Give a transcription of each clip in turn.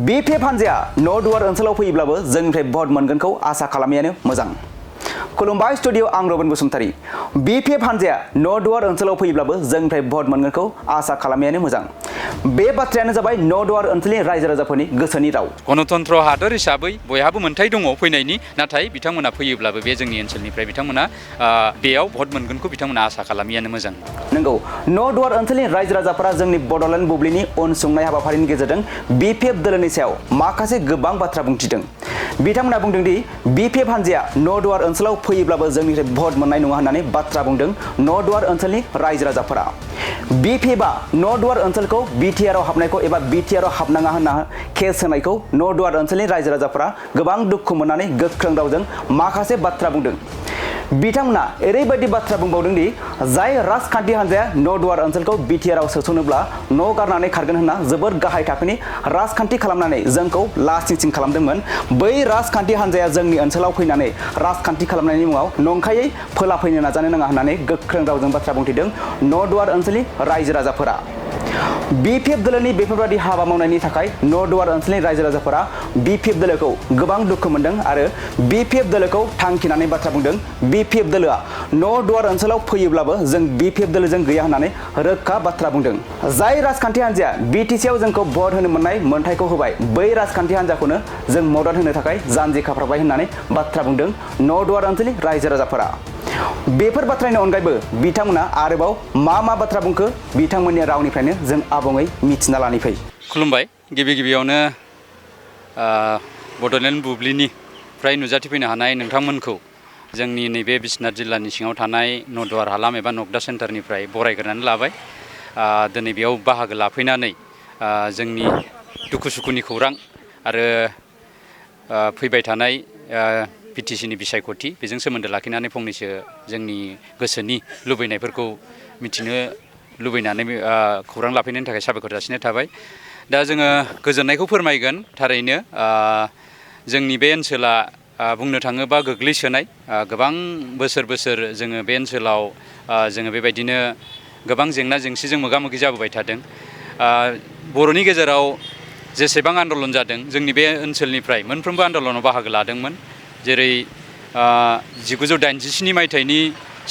BPF हानजाया north ओनसोलाव फैयोब्लाबो जोंनिफ्राय भट मोनगोनखौ आसा खालामनायानो मोजां। खुलुमबाय स्टुडिअ आं रबिन बसुमतारी। BPF हानजाया नर्थ ओनसोलाव फैयोब्लाबो जोंनिफ्राय भट मोनगोनखौ आसा खालामनायानो मोजां। बे बाथ्रायानो जाबाय नर्थ ओनसोलनि रायजो राजाफोरनि गोसोनि राव। गणतन्त्र हादर हिसाबै बयहाबो मोन्थाय दङ फैनायनि, नाथाय बिथांमोना फैयोब्लाबो बे जोंनि ओनसोलनिफ्राय बिथांमोना बेयाव भट मोनगोनखौ बिथांमोना आसा खालामियानो मोजां। नंगौ, नर्थ ओनसोलनि रायजो राजाफोरा जोंनि बड'लेण्ड बुब्लिनि उनसंनाय हाबाफारिनि गेजेरजों BPF दोलोनि सायाव माखासे गोबां बाथ्रा बुंथिदों। बिथांमोना बुंदों दि BPF हानजाया नर्थ ओनसोलाव फैयोब्लाबो जोंनिफ्राय भट मोननाय नङा होननानै बाथ्रा बुंदों नर्थ ओनसोलनि रायजो राजाफोरा। BPFआ नर्थ ओनसोलखौ BTR आव हाबनायखौ एबा BTR आव हाबनाङा होनना केस होनायखौ नर्थ ओनसोलनि रायजो राजाफोरा गोबां दुखु मोननानै गोख्रों रावजों माखासे बाथ्रा बुंदों। बिथांमोना ओरैबायदि बाथ्रा बुंबावदों दि जाय राजखान्थि हान्जाया नर्थ ओनसोलखौ BTR आव सोसनोब्ला न' गारनानै खारगोन होनना जोबोर गाहाय थाखोनि राजखान्थि खालामनानै जोंखौ लासिंसिं खालामदोंमोन। बै राजखान्थि हान्जाया जोंनि ओनसोलाव फैनानै राजखान्थि खालामनायनि मुङाव नंखायै फोलाफैनो नाजानो नाङा होननानै गोख्रों रावजों बाथ्रा बुंथिदों नर्थ ओनसोलनि रायजो राजाफोरा। BPF दोलोनि बेफोरबायदि हाबा मावनायनि थाखाय नर्थ ओनसोलनि रायजो राजाफोरा BPF दोलोखौ गोबां दुखु मोनदों आरो BPF दोलोखौ थांखिनानै बाथ्रा बुंदों। BPF दोलोआ नर्थ ओनसोलाव फैयोब्लाबो जों BPF दोलोजों गैया होननानै रोखा बाथ्रा बुंदों। जाय राजखान्थि हान्जाया BTC आव जोंखौ भट होनो मोननाय मोन्थायखौ होबाय, बै राजखान्थि हान्जाखौनो जों मदद होनो थाखाय जानजि खाफ्राबाय होननानै बाथ्रा बुंदों नर्थ ओनसोलनि रायजो राजाफोरा। बेफोर बाथ्रानि अनगायैबो बिथांमोना आरोबाव मा बाथ्रा बुंखो बिथांमोननि रावनिफ्रायनो जों आबुङै मिथिना लानि फै। खुलुमबाय। गिबियावनो बड'लेण्ड बुब्लिनिफ्राय नुजाथिफैनो हानाय नोंथांमोनखौ जोंनि नैबे बिश्वनाथ जिल्लानि सिङाव थानाय नदवार हालाम एबा नगदा सेन्टारनिफ्राय बरायग्रोनानै लाबाय। दिनै बेयाव बाहागो लाफैनानै जोंनि दुखु सुखुनि खौरां आरो फैबाय थानाय BTC नि बिसायख'थि बेजों सोमोन्दो लाखिनानै फंनैसो जोंनि गोसोनि लुबैनायफोरखौ मिथिनो लुबैनानै खौरां लाफैनायनि थाखाय साबायखर जासिनाय थाबाय। दा जोङो गोजोननायखौ फोरमायगोन। थारैनो जोंनि बे ओनसोला बुंनो थाङोबा गोग्लैसोनाय। गोबां बोसोर जोङो बे ओनसोलाव जोङो बेबायदिनो गोबां जेंना जेंसिजों मोगा मोगि जाबोबाय थादों। बर'नि गेजेराव जेसेबां आन्दलन जादों जोंनि बे ओनसोलनिफ्राय मोनफ्रोमबो आन्दलनाव बाहागो लादोंमोन। जेरै 1987 मायथाइनि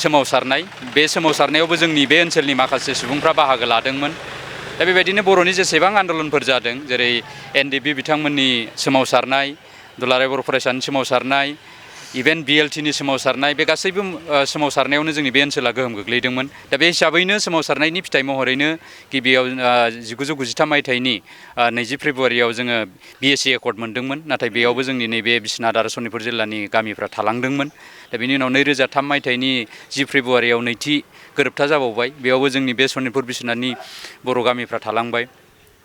सोमावसारनाय, बे सोमावसारनायावबो जोंनि बे ओनसोलनि माखासे सुबुंफ्रा बाहागो लादोंमोन। दा बेबायदिनो बर'नि जेसेबां आन्दलनफोर जादों, जेरै NDP बिथांमोननि सोमावसारनाय, दुलाराय बर' फरायसानि सोमावसारनाय, इभेन BLT नि सोमावसारनाय, बे गासैबो सोमावसारनायावनो जोंनि बे ओनसोला गोहोम गोग्लैदोंमोन। दा बे हिसाबैनो सोमावसारनायनि फिथाइ महरैनो गिबियाव 1993 मायथाइनि 20 फेब्रुवारियाव जोङो BSc एकर्ड मोनदोंमोन। नाथाय बेयावबो जोंनि नैबे बिश्वनाथ आरो सनितपुर जिल्लानि गामिफ्रा थालांदोंमोन। दा बेनि उनाव 2003 मायथाइनि 10 फेब्रुवारियाव नैथि गोरोबथा जाबावबाय। बेयावबो जोंनि बे सनितपुर बिश्वनाथनि बर' गामिफ्रा थालांबाय।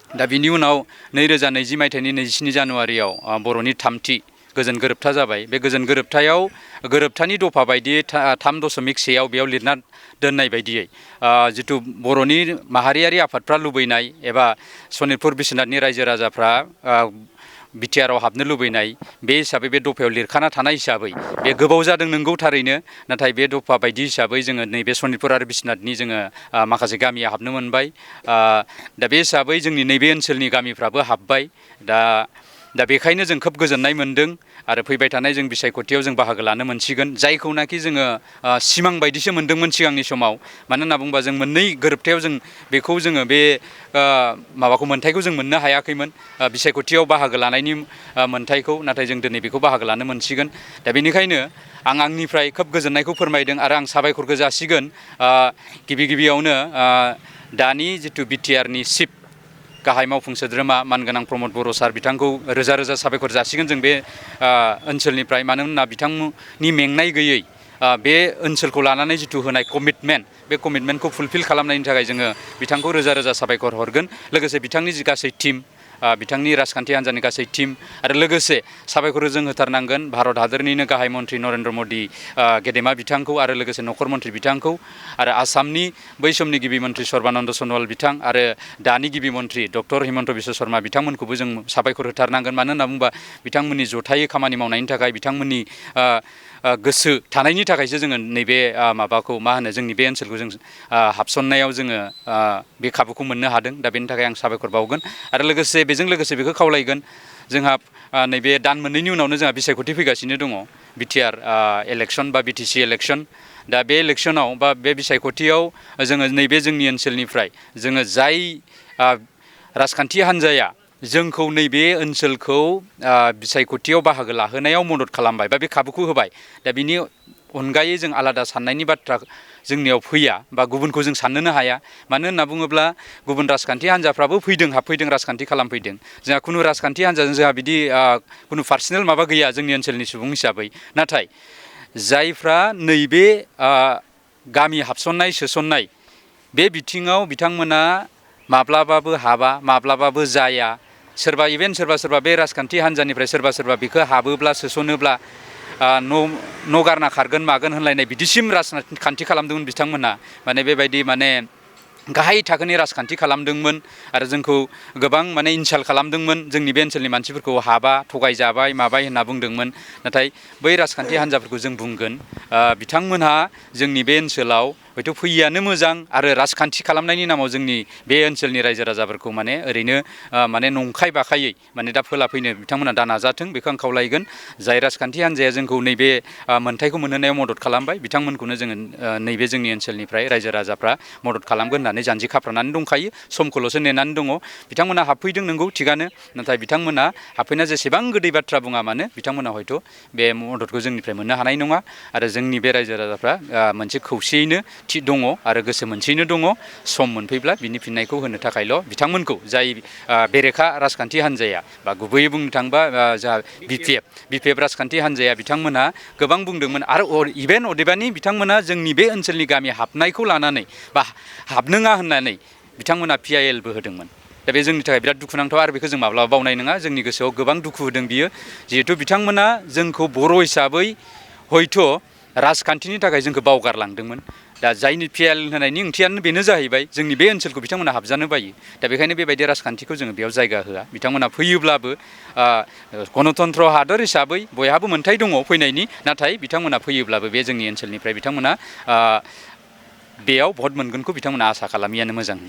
दा बिनि उनाव 2020 मायथाइनि 27 जानुवारियाव बर'नि थामथि गोजोन गोरोबथा जाबाय। बे गोजोन गोरोबथायाव गोरोबथानि दफा बायदियै 3.1 बेयाव लिरना दोननाय बायदियै जिथु बर'नि माहारियारि आफादफ्रा लुबैनाय एबा सनितपुर बिश्वनाथनि रायजो राजाफ्रा BTR आव हाबनो लुबैनाय, बे हिसाबै बे दफायाव लिरखाना थानाय हिसाबै बे गोबाव जादों नंगौ थारैनो, नाथाय बे दफा बायदि हिसाबै जोङो नैबे सनितपुर आरो बिश्वनाथनि जोङो माखासे गामिया हाबनो मोनबाय। दा बे हिसाबै जोंनि नैबे ओनसोलनि गामिफ्राबो हाबबाय। दा बेखायनो जों खोब गोजोननाय मोनदों आरो फैबाय थानाय जों बिसायख'थियाव जों बाहागो लानो मोनसिगोन, जायखौनाखि जोङो सिमां बायदिसो मोनदोंमोन सिगांनि समाव। मानो होनना बुङोबा जों मोननै गोरोबथायाव जों बेखौ जोङो बे मोन्थायखौ जों मोननो हायाखैमोन, बिसायख'थियाव बाहागो लानायनि मोन्थायखौ। नाथाय जों दिनै बेखौ बाहागो लानो मोनसिगोन। दा बेनिखायनो आं आंनिफ्राय खोब गोजोननायखौ फोरमायदों आरो आं साबायखरखौ जासिगोन गिबियावनो दानि जिथु BTR नि चिफ गाहाय मावफुं सोद्रोमा मानगोनां प्रमद बर' सार, बिथांखौ रोजा साबायखर जासिगोन जों बे ओनसोलनिफ्राय। मानो होनना बिथांनि मेंनाय गैयै बे ओनसोलखौ लानानै जिथु होनाय कमिटमेन्ट, बे कमिटमेन्टखौ फुलफिल खालामनायनि थाखाय जोङो बिथांखौ रोजा साबायखर हरगोन। लोगोसे बिथांनि जि गासै टिम, बिथांनि राजखान्थि हान्जानि गासै टिम, आरो लोगोसे साबायखर जों होथारनांगोन भारत हादरनिनो गाहाय मन्त्रि नरेन्द्र मदि गेदेमा बिथांखौ, आरो लोगोसे नखर मन्त्रि बिथांखौ, आरो आसामनि बै समनि गिबि मन्त्रि सर्बानन्द सन'वाल बिथां, आरो दानि गिबि मन्त्रि डक्टर हिमन्त बिश्व शर्मा बिथांमोनखौबो जों साबायखर होथारनांगोन। मानो होनना बुङोबा बिथांमोननि जथायै खामानि मावनायनि थाखाय, बिथांमोननि गोसो थानायनि थाखायसो जोङो नैबे माबाखौ मा होनो जोंनि बे ओनसोलखौ जों हाबसननायाव जोङो बे खाबुखौ मोननो हादों। दा बेनि थाखाय आं साबायखर बावगोन आरो बेजों लोगोसे बेखौ खावलायगोन जोंहा नैबे दान मोननैनि उनावनो जोंहा बिसायख'थि फैगासिनो दङ बिटिआर इलेक्सन बा बिटिसि इलेक्सन। दा बे इलेक्सनाव बा बे बिसायख'थियाव जोङो नैबे जोंनि ओनसोलनिफ्राय जोङो जाय राजखान्थि हान्जाया जोंखौ नैबे ओनसोलखौ बिसायख'थियाव बाहागो लाहोनायाव मदद खालामबाय बा बे खाबुखौ होबाय। दा बिनि अनगायै जों आलादा साननायनि बाथ्रा जोंनियाव फैया बा गुबुनखौ जों साननोनो हाया। मानो होनना बुङोब्ला गुबुन राजखान्थि हान्जाफ्राबो हाबफैदों राजखान्थि खालामफैदों। जोंहा खुनु राजखान्थि हान्जाजों जोंहा बिदि खुनु पार्सनेल माबा गैया जोंनि ओनसोलनि सुबुं हिसाबै। नाथाय जायफ्रा नैबे गामि हाबसननाय सोसननाय बे बिथिङाव बिथांमोना माब्लाबाबो हाबा माब्लाबाबो जाया। सोरबा बे राजखान्थि हान्जानिफ्राय सोरबा बेखौ हाबोब्ला सोसनोब्ला न' गारना खारगोन मागोन होनलायनाय बिदिसिम राजखान्थि खालामदोंमोन बिथांमोनहा। माने बेबायदि माने गाहाय थाखोनि राजखान्थि खालामदोंमोन आरो जोंखौ गोबां माने इनसाल्ट खालामदोंमोन। जोंनि बे ओनसोलनि मानसिफोरखौ हाबा थगायजाबाय माबाय होनना बुंदोंमोन। नाथाय बै राजखान्थि हान्जाफोरखौ जों बुंगोन बिथांमोनहा जोंनि बे ओनसोलाव हयथ' फैयैयानो मोजां आरो राजखान्थि खालामनायनि नामाव जोंनि बे ओनसोलनि रायजो राजाफोरखौ माने ओरैनो माने नंखाय बाखायै माने दा फोलाफैनो बिथांमोना दा नाजाथों बेखौ आं खावलायगोन। जाय राजखान्थि हान्जाया जोंखौ नैबे मोनथायखौ मोनहोनायाव मदद खालामबाय बिथांमोनखौनो जोङो नैबे जोंनि ओनसोलनिफ्राय रायजो राजाफ्रा मदद खालामगोन होननानै जानजि खाफ्रानानै दंखायो। समखौल'सो नेनानै दङ। बिथांमोना हाबफैदों नोंगौ थिगानो। नाथाय बिथांमोना हाबफैना जेसेबां गोदै बाथ्रा बुङा मानो बिथांमोना हयथ' बे मददखौ जोंनिफ्राय मोननो हानाय नङा। आरो जोंनि बे रायजो राजाफ्रा मोनसे खौसेयैनो थि दङ आरो गोसो मोनसेयैनो दङ। सम मोनफैब्ला बिनि फिननायखौ होनो थाखायल' बिथांमोनखौ जाय बेरेखा राजखान्थि हान्जाया बा गुबैयै बुंनो थाङोबा जोंहा बिपिएफ राजखान्थि हान्जाया बिथांमोनहा गोबां बुंदोंमोन आरो इभेन अदेबानि बिथांमोना जोंनि बे ओनसोलनि गामि हाबनायखौ लानानै बा हाबनाङा होननानै बिथांमोना PILबो होदोंमोन। दा बे जोंनि थाखाय बिराद दुखुनांथाव आरो बेखौ जों माब्लाबा बावनाय नङा। जोंनि गोसोआव गोबां दुखु होदों बियो। जिहेथु बिथांमोना जोंखौ बर' हिसाबै हयथ' राजखान्थिनि थाखाय जोंखौ बावगारलांदोंमोन। दा जायनि PIL होनायनि ओंथियानो बेनो जाहैबाय जोंनि बे ओनसोलखौ बिथांमोना हाबजानो बायो। दा बेखायनो बेबायदि राजखान्थिखौ जोङो बेयाव जायगा होआ। बिथांमोना फैयोब्लाबो गणतन्त्र हादर हिसाबै बयहाबो मोन्थाय दङ फैनायनि। नाथाय बिथांमोना फैयोब्लाबो बे जोंनि ओनसोलनिफ्राय बिथांमोना बेयाव भट मोनगोनखौ बिथांमोना आसा खालामियानो मोजां।